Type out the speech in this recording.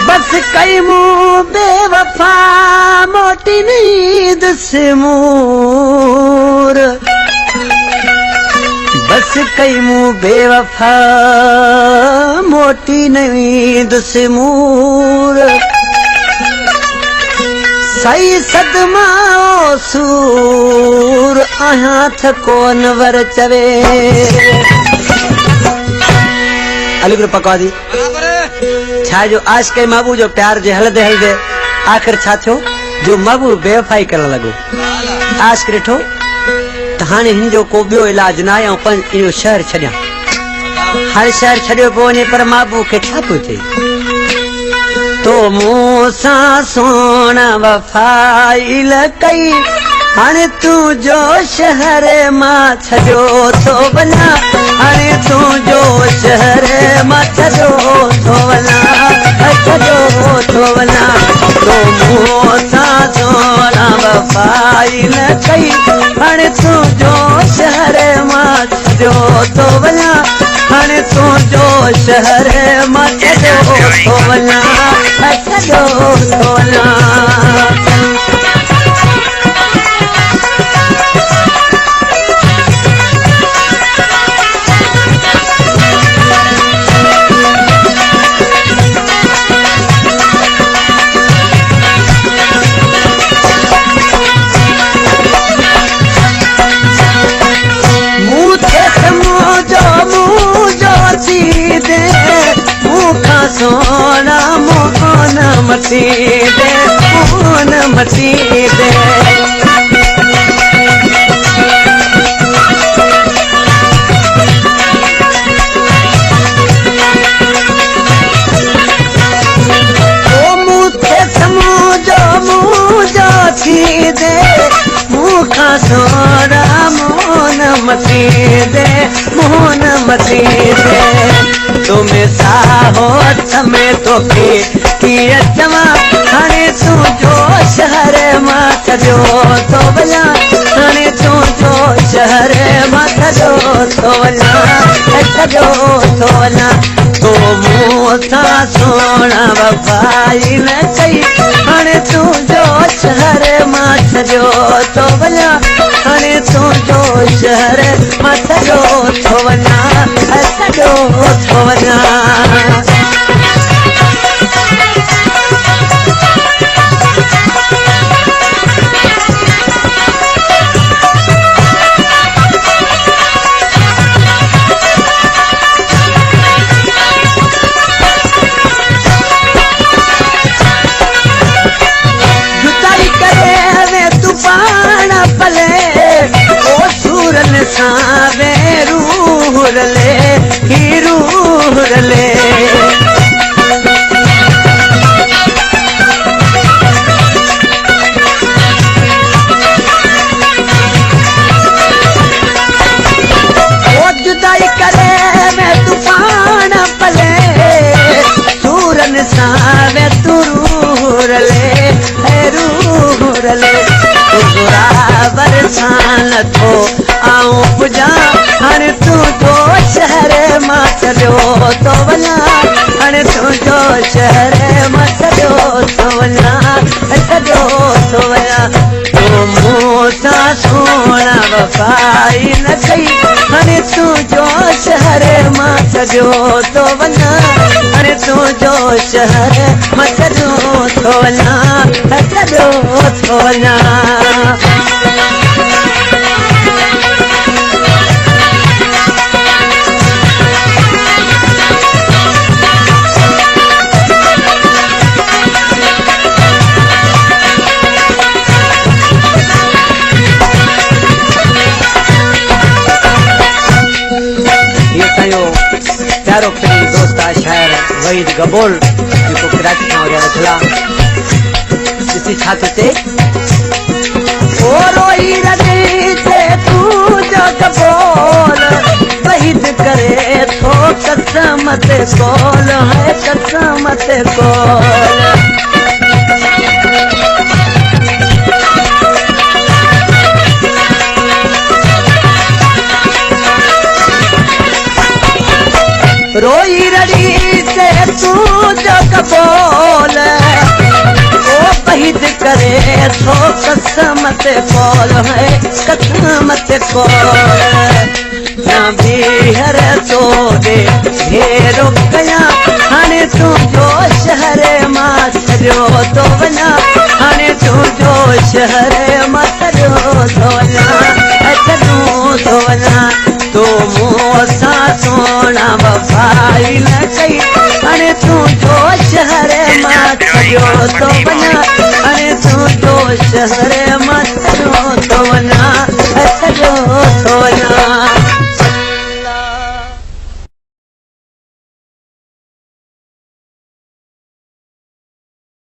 बस कई मुँह बेवफा मोटी नींद से मूर, बस कई मुँह बेवफा मोटी नींद से मूर, सही सदमा ओ सूर आया थको नवर चवे। अलग पका दी छा जो आज के महबूब जो प्यार जे हलदे हलदे आखिर छा थियो जो महबूब बेवफाई करण लगो। आज के ॾिठो त हाणे हिन जो को ॿियो इलाज न आहे ऐं इहो शहर छॾियां, हर शहर छॾियो पियो वञे पर महबूब खे छा पियो थिए। तो मूं सां सोना वफ़ाई कई हाणे तूं जो शहर मां छॾियो थो वञा, हाणे तूं जो शहर मां छॾियो थो वञा, छॾियो थो वञा। तो मूं सां सोना वफ़ाई कई हाणे तूं जो शहर मां छॾियो थो वञा, हाणे तूं जो शहर मां छॾियो थो वञा, छॾियो थो वञा। सोना मोहन मती दे, मोहन मती दे। ओ मुझे समूझो थी दे, मुखा सोना मोहन मती दे, मोहन मती दे। तुम्हें साहो में तो की अचवा हाणे तूं जो शहर मां छॾियो थो वञा, हाणे तूं जो शहर मां छॾियो थो वञा, छॾियो थो वञा। तो मूं सां सोना वफ़ाई न कई हाणे तूं जो शहर मां छॾियो थो वञा, हाणे तूं जो शहर मां छॾियो थो वञा, छॾियो थो वञा। जुताई करे तूं पाण भले ओ सूरन सां रूह रले, ही रूह रले। ओ जुदाई करे मैं तूफान पले सूरन सां तू रूह रले, रूह रले। बुरा बरसान थो आऊं पुजा हाणे तूं जो शहर मां छॾियो थो वञा, हाणे तूं जो शहर मां छॾियो थो वञा, छॾियो थो वञा। तो मूं सां सोना वफ़ाई न कई हाणे तूं जो शहर मां छॾियो थो वञा, हाणे तूं जो शहर मां छॾियो थो वञा, छॾियो थो वञा। प्यारो प्रिय दोस्त शायर वहीद गबोल जो कराची खां वग़ैरह थला इसी छात्र ते ओ रोई रही थे तू जो गबोल वहीद करे थो कसम ते कोल है, कसम ते कोल। रोई रड़ी ते तू जो कबोल ओ बहिद करे तो कसम ते कोल है कसम ते कोल ना भी हर तो दे घेरो कया हाने तू जो शहर माथरो तो वना हाने तू जो शहर माथरो तो वना अचरू तो वना तो मोसा सोना वफाई न कई हाने तू जो शहर माथरो तो वना हाने तू जो शहर